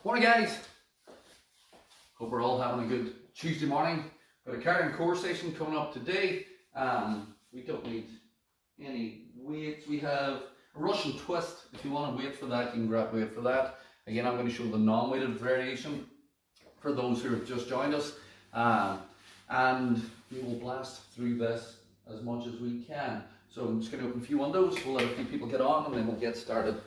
Morning guys, hope we're all having a good Tuesday morning. Got a carry and core session coming up today. We don't need any weights. We have a Russian twist. If you want to wait for that, you can grab weight for that. Again, I'm going to show the non-weighted variation for those who have just joined us. And we will blast through this as much as we can. So I'm just going to open a few windows, we'll let a few people get on and then we'll get started.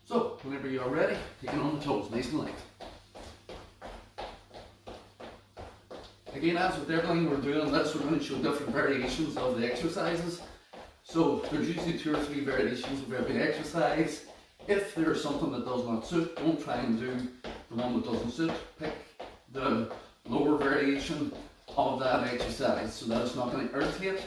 So, whenever you are ready, taking on the toes, nice and light. Again, as with everything we're doing this, we're going to show different variations of the exercises. So, there's usually 2 or 3 variations of every exercise. If there's something that does not suit, don't try and do the one that doesn't suit. Pick the lower variation of that exercise so that it's not going to irritate.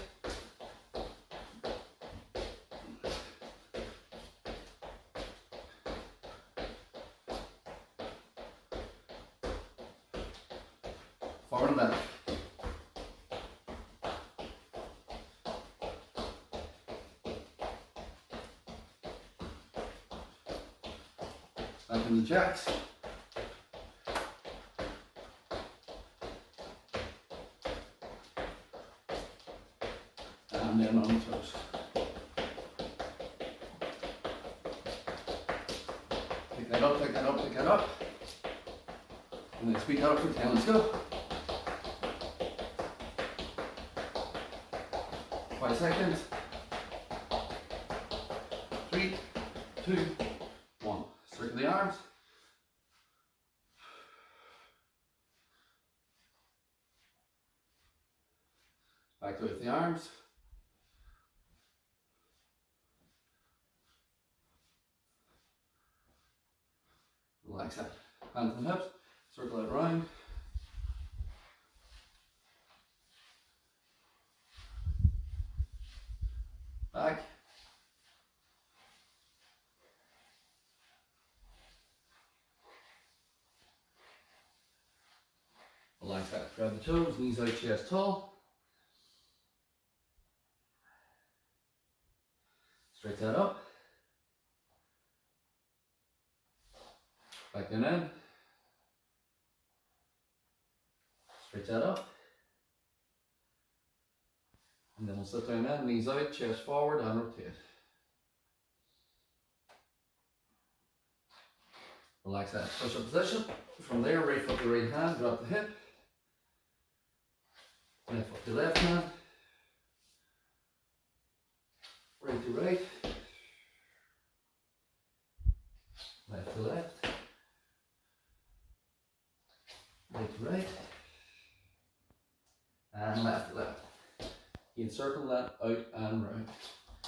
Forward and back. Back in the jacks. And then on the toes. Pick that up, pick that up, pick that up. And then speed that up for 10, let's go. 5 seconds. 3, 2, 1. Circle the arms. Back with the arms. Relax that. Hands on the hips. Circle it around. Back. Relax that. Grab the toes, knees out, chest tall. Straight that up. Back down in. Straight that up. And then we'll sit down in, knees out, chest forward and rotate. Relax that push-up position. From there, right foot to right hand, drop the hip. Left foot to left hand. Right to right. Left to left. Right to right. And left to left. You can circle that out and round.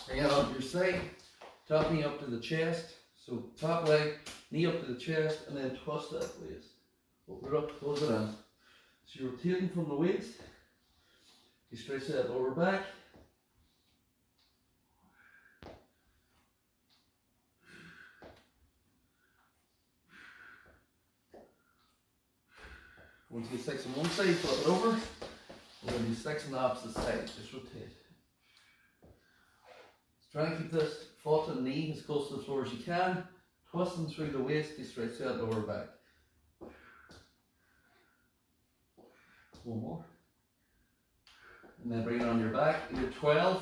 Bring it onto your side. Top knee up to the chest. So top leg, knee up to the chest, and then twist that waist. Open it up, close it in. So you're rotating from the waist. You stretch that lower back. Once you get 6 on one side, flip it over. We're going to do 6 on the opposite side. Just rotate. Try and keep this foot and knee as close to the floor as you can. Twisting through the waist, you stretch that lower back. One more. And then bring it on your back. Either 12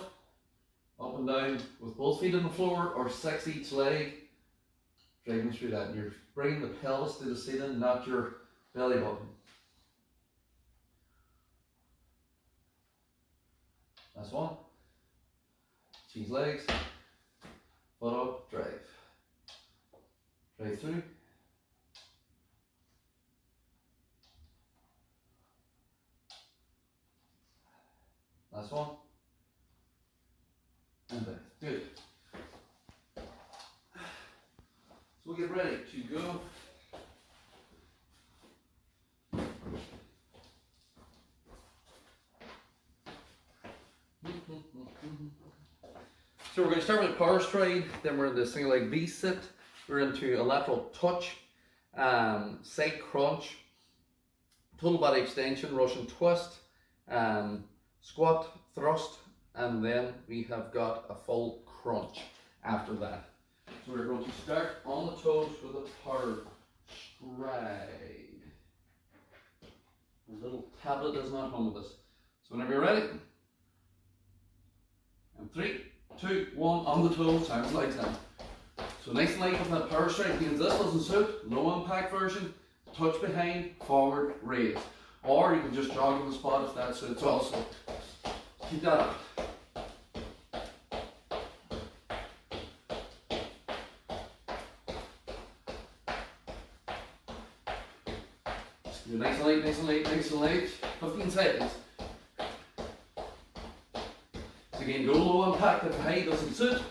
up and down with both feet on the floor or 6 each leg. Dragging through that. And you're bringing the pelvis to the ceiling, not your belly button. Last one. Cheese legs. Foot up, drive. Drive through. Last one. And back. Good. So we'll get ready to go. So we're going to start with a power stride, then we're in the single leg V sit, we're into a lateral touch, side crunch, total body extension, Russian twist, squat, thrust, and then we have got a full crunch after that. So we're going to start on the toes with a power stride. The little tablet is not home with us. So whenever you're ready, and 3, 2, 1, on the toes, sounds like that. So nice and light with that power stride means this doesn't suit, low impact version, touch behind, forward, raise. Or you can just jog on the spot if that suits also. Keep that up. Nice and light, nice and light, nice and light. 15 seconds. So again, go low impact if high doesn't suit.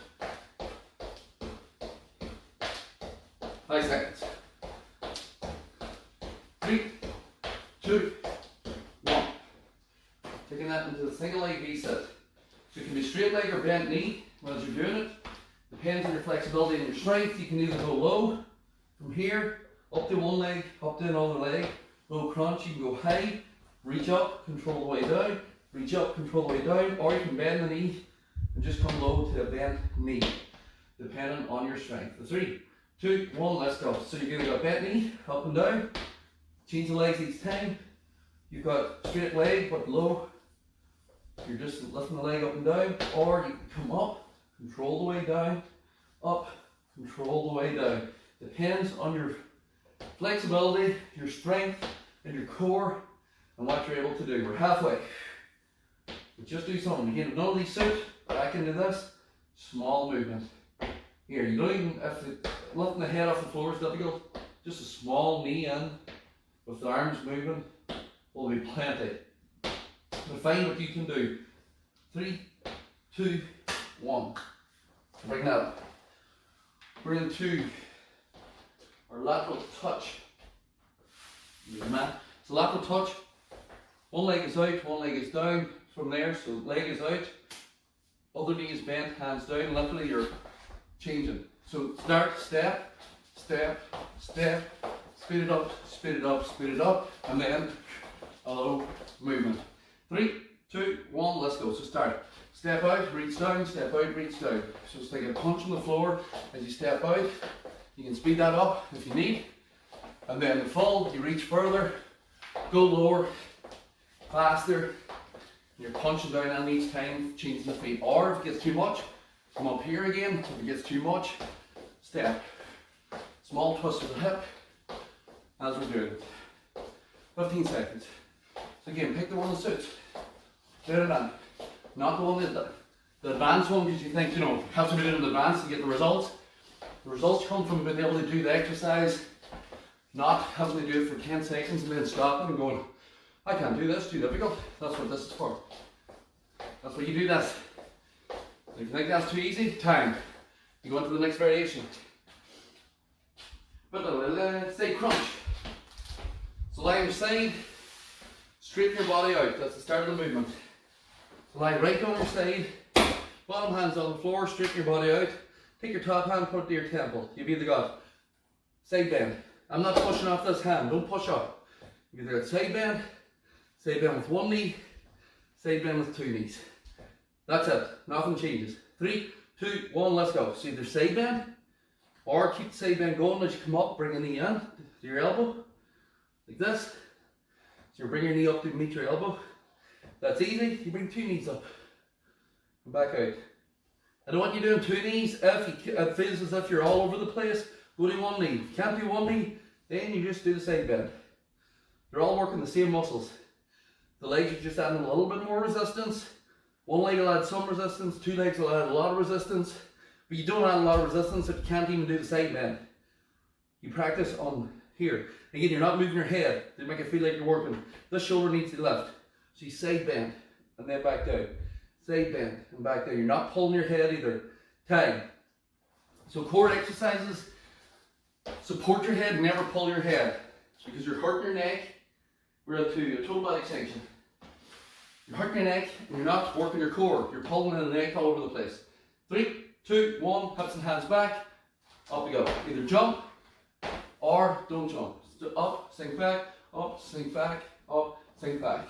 5 seconds. 3, 2, 1. Taking that into the single leg reset. So it can be straight leg or bent knee as you're doing it. Depends on your flexibility and your strength. You can either go low from here, up to one leg, up to another leg. Low crunch, you can go high, reach up, control the way down, reach up, control the way down, or you can bend the knee and just come low to a bent knee, depending on your strength. The 3, 2, 1, let's go. So you've either got bent knee, up and down, change the legs each time. You've got straight leg, but low. You're just lifting the leg up and down, or you can come up, control the way down, up, control the way down. Depends on your flexibility, your strength, and your core, and what you're able to do. We're halfway. But just do something. Again, if none of these suit, back into this, small movement. Here, you don't even have to, lifting the head off the floor is difficult. Just a small knee in, with the arms moving, will be plenty. But find what you can do. 3, 2, 1. Bring that up. We're into our lateral touch. So lateral touch, one leg is out, one leg is down from there, so leg is out, other knee is bent, hands down, literally you're changing. So start, step, step, step, speed it up, speed it up, speed it up, and then a low movement. 3, 2, 1, let's go. So start, step out, reach down, step out, reach down. So it's like a punch on the floor as you step out. You can speed that up if you need. And then the full, you reach further, go lower, faster. You're punching down on each time, changing the feet. Or if it gets too much, come up here again. If it gets too much, step. Small twist of the hip as we're doing it. 15 seconds. So again, pick the one that suits. Do it on. Not the one that the advanced one, because you think, you know, have to do it in advance to get the results. The results come from being able to do the exercise, not having to do it for 10 seconds and then stopping and going, I can't do this, too difficult. That's what this is for. That's why you do this. If you think that's too easy, time. You go on to the next variation. But let's say crunch. So lie on your side, straighten your body out. That's the start of the movement. So lie right on your side, bottom hand's on the floor, straighten your body out. Take your top hand, put it to your temple. You've either got side bend. I'm not pushing off this hand, don't push up. You've either got side bend with one knee, side bend with two knees. That's it, nothing changes. 3, 2, 1, let's go. So either side bend, or keep the side bend going as you come up, bring a knee in to your elbow, like this. So you bring your knee up to meet your elbow. That's easy, you bring two knees up, and back out. I don't want you doing two knees. If it feels as if you're all over the place, go to one knee. If you can't do one knee, then you just do the side bend. They're all working the same muscles. The legs are just adding a little bit more resistance. One leg will add some resistance, two legs will add a lot of resistance. But you don't add a lot of resistance if you can't even do the side bend. You practice on here. Again, you're not moving your head to make it feel like you're working. This shoulder needs to lift. So you side bend and then back down. Side bend and back down. You're not pulling your head either. Time. So core exercises, support your head, never pull your head. Because you're hurting your neck. We're into a total body extension. You're hurting your neck and you're not working your core. You're pulling in the neck all over the place. 3, 2, 1, hips and hands back. Up we go. Either jump or don't jump. So up, sink back, up, sink back, up, sink back.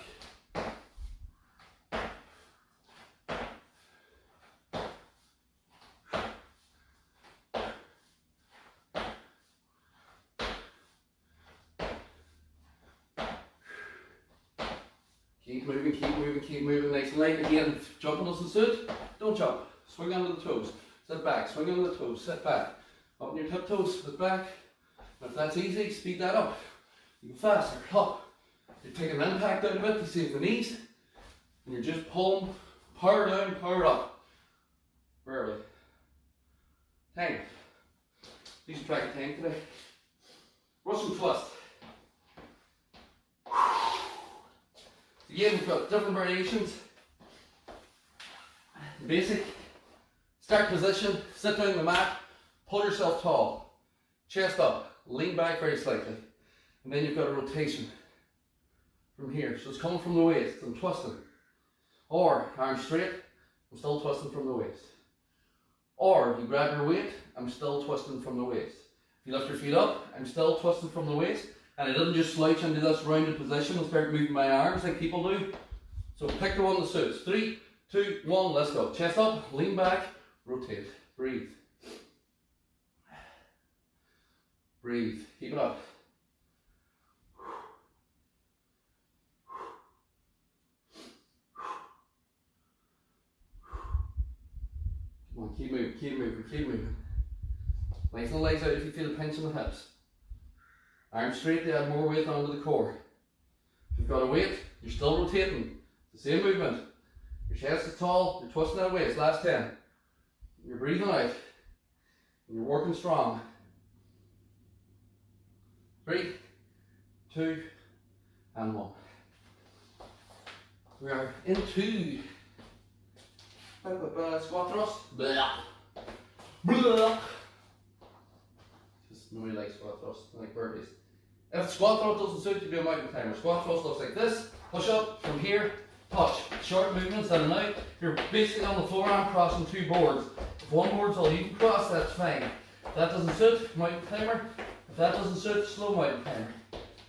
Keep moving, keep moving, keep moving, nice and light. Again, if jumping doesn't suit, don't jump. Swing under the toes, sit back, swing under the toes, sit back. Up on your tiptoes, sit back. And if that's easy, speed that up. You go faster, up. You're taking an impact out of it to save the knees. And you're just pulling, power down, power up. Rarely. Time. Decent track of time today. Russian twist. Again, we've got different variations. Basic. Start position, sit down on the mat, pull yourself tall. Chest up, lean back very slightly. And then you've got a rotation from here. So it's coming from the waist, I'm twisting. Or arms straight, I'm still twisting from the waist. Or you grab your weight, I'm still twisting from the waist. If you lift your feet up, I'm still twisting from the waist. And I didn't just slouch into this rounded position and start moving my arms like people do. So pick the one that suits. 3, 2, 1, let's go. Chest up, lean back, rotate, breathe. Breathe, keep it up. Come on, keep moving, keep moving, keep moving. Nice and legs out if you feel a pinch in the hips. Arms straight to add more weight onto the core. If you've got a weight, you're still rotating. It's the same movement. Your chest is tall, you're twisting that waist. Last 10. You're breathing out. And you're working strong. 3, 2, and 1. We are into squat thrust. Blah. Blah. Just nobody likes squat thrust, like burpees. If squat thrust doesn't suit, you do a mountain climber. Squat thrust looks like this. Push up from here, touch. Short movements in and out. You're basically on the floor and crossing 2 boards. If one board's all you can cross, that's fine. If that doesn't suit, mountain climber. If that doesn't suit, slow mountain climber.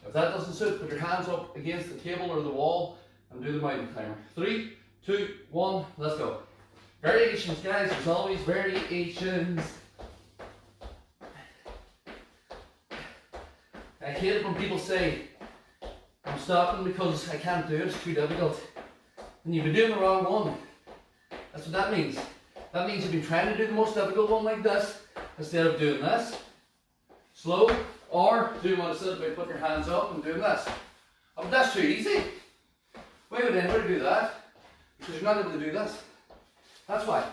If that doesn't suit, put your hands up against the table or the wall and do the mountain climber. 3, 2, 1, let's go. Variations, guys. There's always variations. I hate it when people say, I'm stopping because I can't do it, it's too difficult. And you've been doing the wrong one. That's what that means. That means you've been trying to do the most difficult one like this, instead of doing this. Slow, or doing what I said about putting your hands up and doing this. Oh, but that's too easy. Why would anybody do that? Because you're not able to do this. That's why.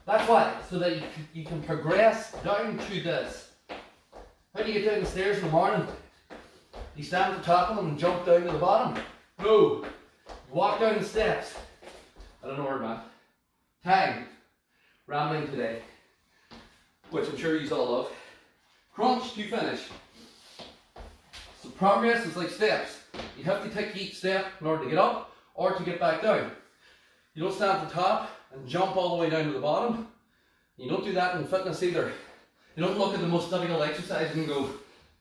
That's why. So that you can progress down to this. How do you get down the stairs in the morning? You stand at the top of them and jump down to the bottom? No. You walk down the steps. I don't know where I'm at. Time. Rambling today. Which I'm sure you all love. Crunch to finish. So progress is like steps. You have to take each step in order to get up or to get back down. You don't stand at the top and jump all the way down to the bottom. You don't do that in fitness either. You don't look at the most difficult exercise and go,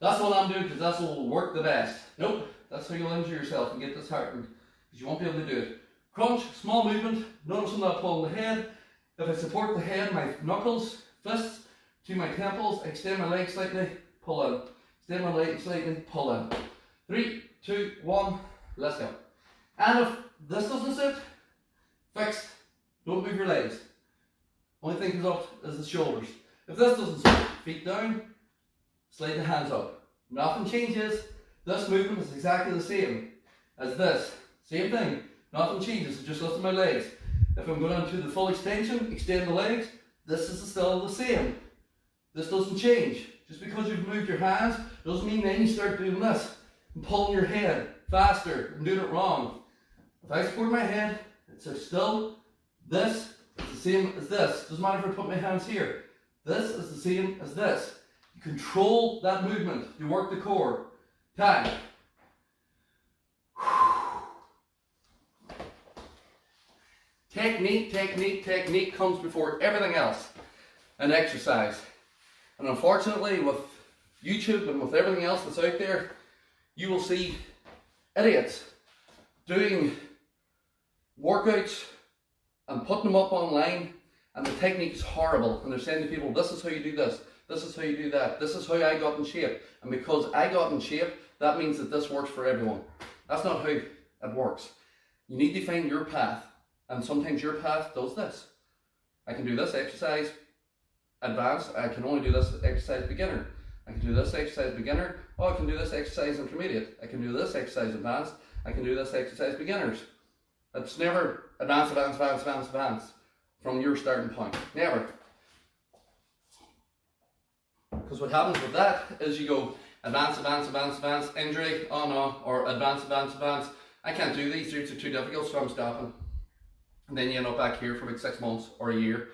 that's what I'm doing because that's what will work the best. Nope, that's how you'll injure yourself and get disheartened because you won't be able to do it. Crunch, small movement, notice I'm not pulling the head. If I support the head, my knuckles, fists to my temples, extend my legs slightly, pull in. Extend my legs slightly, pull in. 3, 2, 1, let's go. And if this doesn't sit, fixed. Don't move your legs. Only thing comes up is the shoulders. If this doesn't sit, feet down, slide the hands up. Nothing changes. This movement is exactly the same as this. Same thing. Nothing changes. It's just lifting my legs. If I'm going into the full extension, extend the legs, this is still the same. This doesn't change. Just because you've moved your hands doesn't mean then you start doing this and pulling your head faster and doing it wrong. If I support my head, it's still this is the same as this. Doesn't matter if I put my hands here. This is the same as this. You control that movement. You work the core. Time. Technique, technique, technique comes before everything else. An exercise. And unfortunately, with YouTube and with everything else that's out there, you will see idiots doing workouts and putting them up online, and the technique is horrible, and they're saying to people, this is how you do this, this is how you do that, this is how I got in shape, and because I got in shape, that means that this works for everyone. That's not how it works. You need to find your path, and sometimes your path does this. I can do this exercise advanced, I can only do this exercise beginner. I can do this exercise beginner, oh I can do this exercise intermediate, I can do this exercise advanced, I can do this exercise beginners. It's never advanced, advanced, advanced, advanced, advanced from your starting point. Never. Because what happens with that is you go advanced, advanced, advanced, advanced, injury, oh no, or advanced, advanced, advanced. I can't do these routes, are too difficult, so I'm stopping. And then you end up back here for about 6 months or a year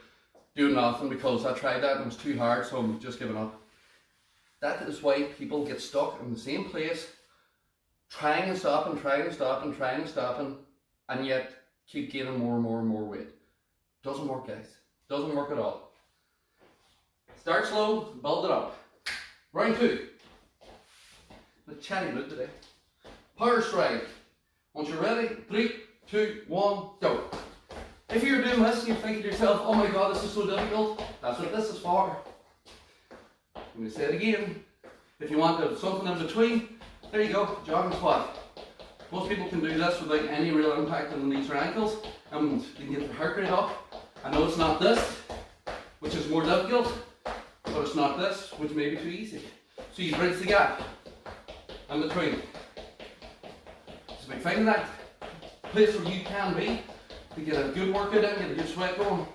doing nothing because I tried that and it was too hard, so I'm just giving up. That is why people get stuck in the same place, trying and stopping, trying and stopping, trying and stopping, and yet keep gaining more and more and more weight. Doesn't work, guys. Doesn't work at all. Start slow, build it up. Round 2. The chatty mood today. Power stride. Once you're ready, 3, 2, 1, go. If you're doing this and you're thinking to yourself, oh my god, this is so difficult, that's what this is for. I'm going to say it again. If you want something in between, there you go, jogging squat. Most people can do this without any real impact on the knees or ankles, and they can get their heart rate up. I know it's not this, which is more difficult, but it's not this, which may be too easy. So you bridge the gap in between. It's about finding that place where you can be to get a good workout in, get a good sweat going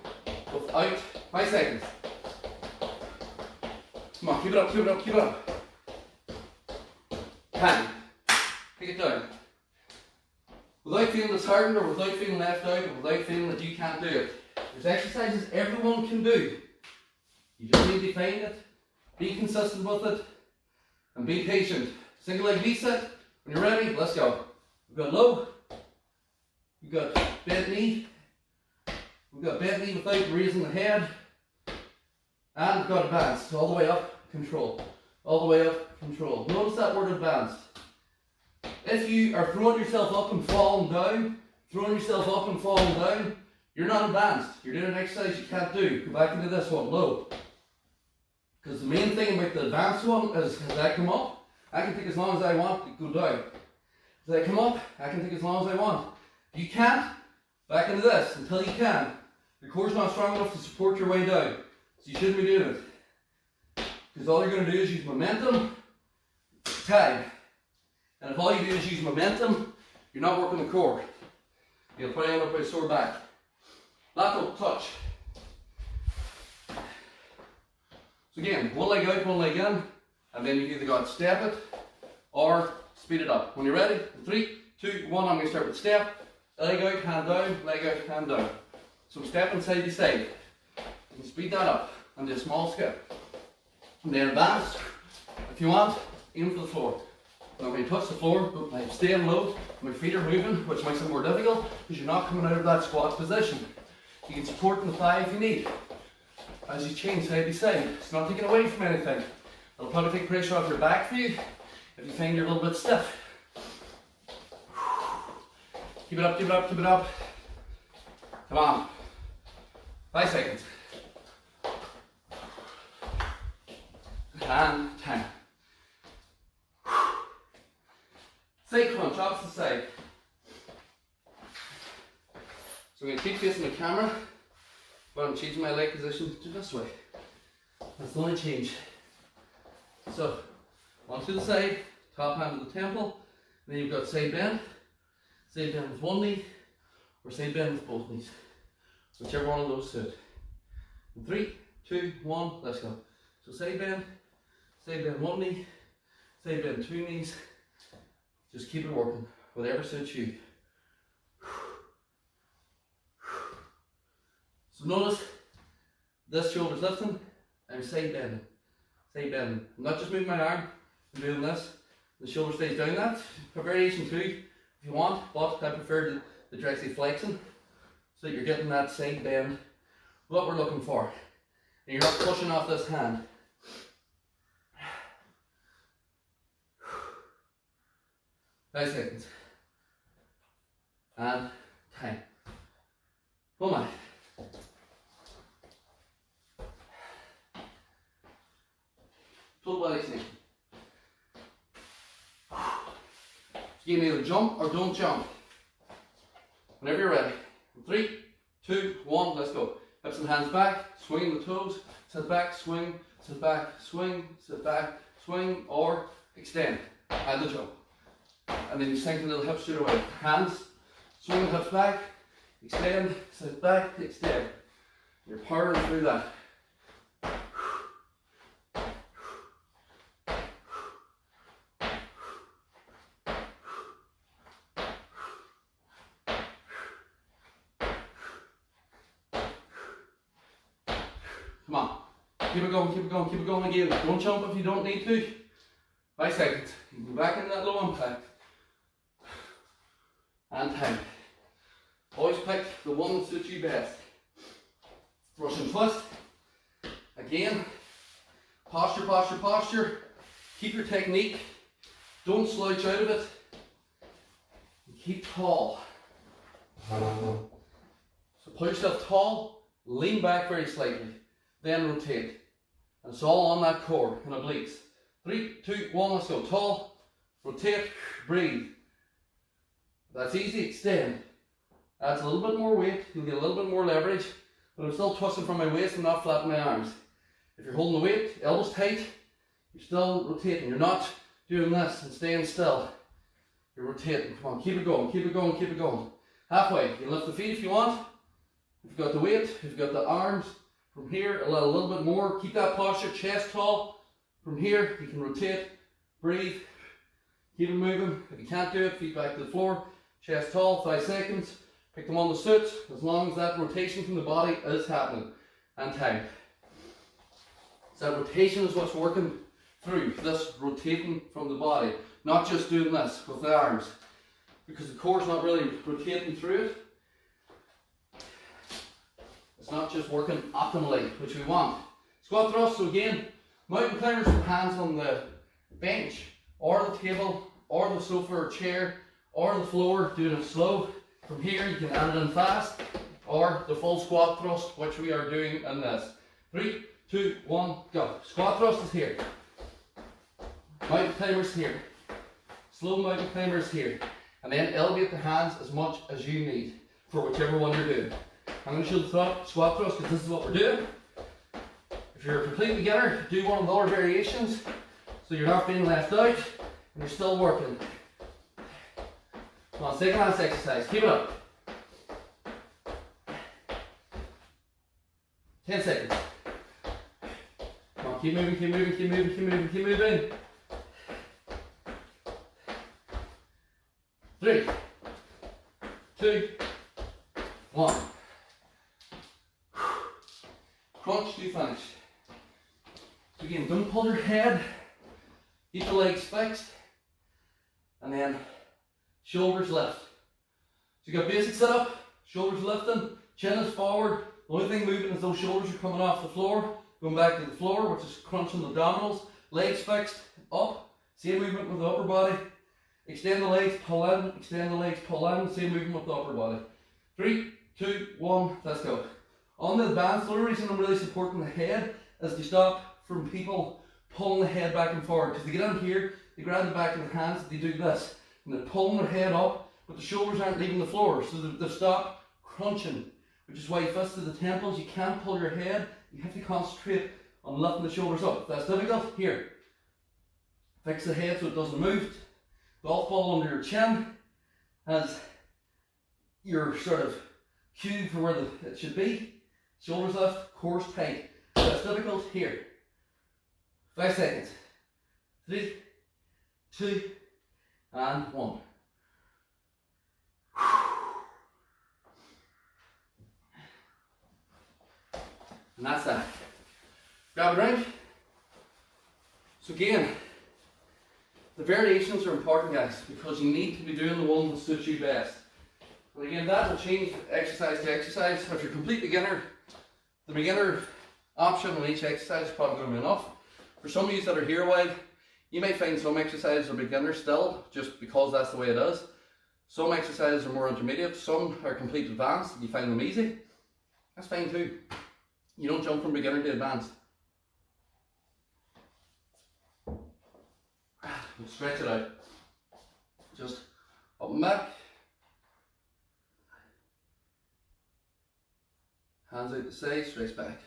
without 5 seconds. Come on, keep it up, keep it up, keep it up. 10. Take it down. Without feeling disheartened or without feeling left out or without feeling that you can't do it. There's exercises everyone can do. You just need to find it, be consistent with it, and be patient. Single leg V-sit. When you're ready, let's go. We've got low. We've got bent knee. We've got bent knee without raising the head. And we've got advanced. All the way up, control. All the way up, control. Notice that word advanced. If you are throwing yourself up and falling down, you're not advanced. You're doing an exercise you can't do. Go back into this one, low. Because the main thing about the advanced one is as I come up, I can take as long as I want to go down. As I come up, I can take as long as I want. If you can't, back into this until you can. Your core's not strong enough to support your way down. So you shouldn't be doing it. Because all you're going to do is use momentum, tag. And if all you do is use momentum, you're not working the core. You'll probably end up with a sore back. Lateral touch. So again, one leg out, one leg in, and then you've either got step it or speed it up. When you're ready, 3, 2, 1, I'm going to start with step, leg out, hand down, leg out, hand down. So I'm stepping side to side. You can speed that up and do a small skip. And then advance, if you want, aim for the floor. Now when you touch the floor, I'm staying low, my feet are moving, which makes it more difficult because you're not coming out of that squat position. You can support in the thigh if you need. As you change side to side, it's not taking away from anything. It'll probably take pressure off your back for you if you find you're a little bit stiff. Keep it up, keep it up, keep it up. Come on. 5 seconds. And 10. Side crunch, opposite side. So I'm going to keep facing the camera, but I'm changing my leg position to this way. That's the only change. So, one to the side, top hand to the temple, then you've got side bend with one knee, or side bend with both knees. Whichever one of those suit. 3, 2, 1, let's go. So side bend one knee, side bend 2 knees. Just keep it working, whatever suits you. So notice, this shoulder's lifting, I'm side bending. I'm not just moving my arm, I'm doing this. The shoulder stays down that. A variation too, if you want, but I prefer the directly flexing, so that you're getting that side bend, what we're looking for. And you're not pushing off this hand. 5 seconds. And time. Oh my. Full body snake. You can either jump or don't jump. Whenever you're ready. 3, 2, 1, let's go. Hips and hands back, swing the toes, sit back, swing, sit back, swing, sit back, swing, or extend. Add the jump. And then you sink the little hips straight away. Hands, swing the hips back, extend, sit back, extend. You're powering through that. Come on. Keep it going, keep it going, keep it going again. Don't jump if you don't need to. 5 seconds. You can go back into that low impact. And time. Always pick the one that suits you best. Russian twist. Again. Posture, posture, posture. Keep your technique. Don't slouch out of it. Keep tall. So pull yourself tall. Lean back very slightly. Then rotate. And it's all on that core and obliques. 3, 2, 1, let's go. Tall, rotate, breathe. That's easy, extend. Adds a little bit more weight, you'll get a little bit more leverage, but I'm still twisting from my waist and not flapping my arms. If you're holding the weight, elbows tight, you're still rotating. You're not doing this and staying still. You're rotating. Come on, keep it going, keep it going, keep it going. Halfway, you can lift the feet if you want. If you've got the weight, if you've got the arms, from here, a little bit more. Keep that posture, chest tall. From here, you can rotate, breathe, keep it moving. If you can't do it, feet back to the floor, chest tall, 5 seconds. Pick them on the suits, as long as that rotation from the body is happening. And time. So that rotation is what's working through, this rotating from the body. Not just doing this with the arms, because the core's not really rotating through it. It's not just working optimally, which we want. Squat thrust, so again, mountain climbers with hands on the bench, or the table, or the sofa or chair, or the floor, doing it slow. From here, you can add it in fast, or the full squat thrust, which we are doing in this. 3, 2, 1, go. Squat thrust is here. Mountain climbers here. Slow mountain climbers here. And then elevate the hands as much as you need for whichever one you're doing. I'm going to show the squat thrust because this is what we're doing. If you're a complete beginner, do one of the other variations so you're not being left out and you're still working. Come on, second last exercise. Keep it up. 10 seconds. Come on, keep moving, keep moving, keep moving, keep moving, keep moving. 3, 2, 1. Crunch to finish. So again, don't pull your head, keep the legs fixed, and then shoulders lift. So you got basic setup, shoulders lifting, chin is forward. The only thing moving is those shoulders are coming off the floor, going back to the floor, which is crunching the abdominals. Legs fixed, up, same movement with the upper body. Extend the legs, pull in, extend the legs, pull in, same movement with the upper body. 3, 2, 1, let's go. On the advanced, the only reason I'm really supporting the head is to stop from people pulling the head back and forward. Because they get in here, they grab the back of the hands, they do this, and they're pulling their head up, but the shoulders aren't leaving the floor, so they've stopped crunching, which is why you fist to the temples, you can't pull your head, you have to concentrate on lifting the shoulders up. If that's difficult, here, fix the head so it doesn't move. Golf ball under your chin as your sort of cue for where it should be. Shoulders lift, core tight. If that's difficult, here. 5 seconds. 3, 2, and 1. And that's that. Grab a drink. So again, the variations are important, guys, because you need to be doing the one that suits you best. And again, that will change exercise to exercise. If you're a complete beginner, the beginner option on each exercise is probably going to be enough. For some of you that are here a while, You might find some exercises are beginner still, just because that's the way it is. Some exercises are more intermediate, some are complete advanced, you find them easy. That's fine too. You don't jump from beginner to advanced. We'll stretch it out. Just up and back. Hands out to side, stretch back.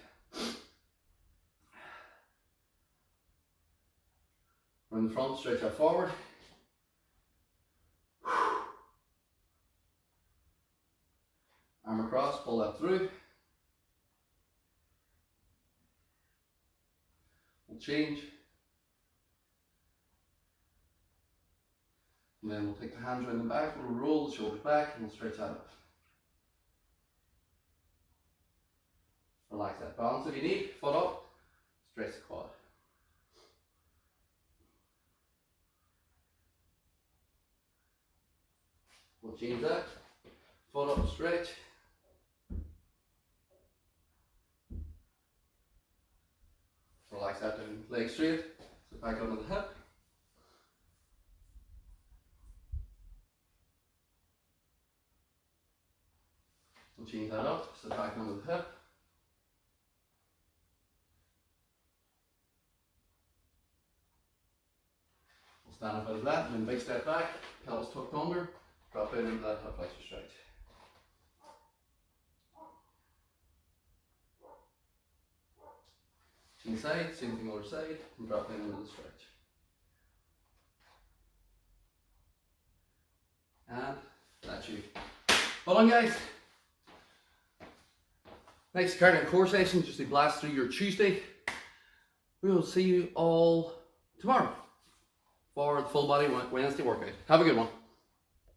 From the front, stretch out forward. Arm across, pull that through. We'll change. And then we'll take the hands around the back, we'll roll the shoulders back, and we'll stretch that up. Relax that balance if you need. Foot up, stretch the quad. We'll change that. Foot up, stretch. Relax that down, leg straight. Sit back onto the hip. We'll change that up, sit back onto the hip. We'll stand up out of that, and then big step back, pelvis tucked under, drop down into that hip flexor stretch. Change side, same thing other side, and drop down into the stretch. And that's you. Well done, guys. Next cardio core session, just to blast through your Tuesday. We will see you all tomorrow for the full body Wednesday workout. Have a good one.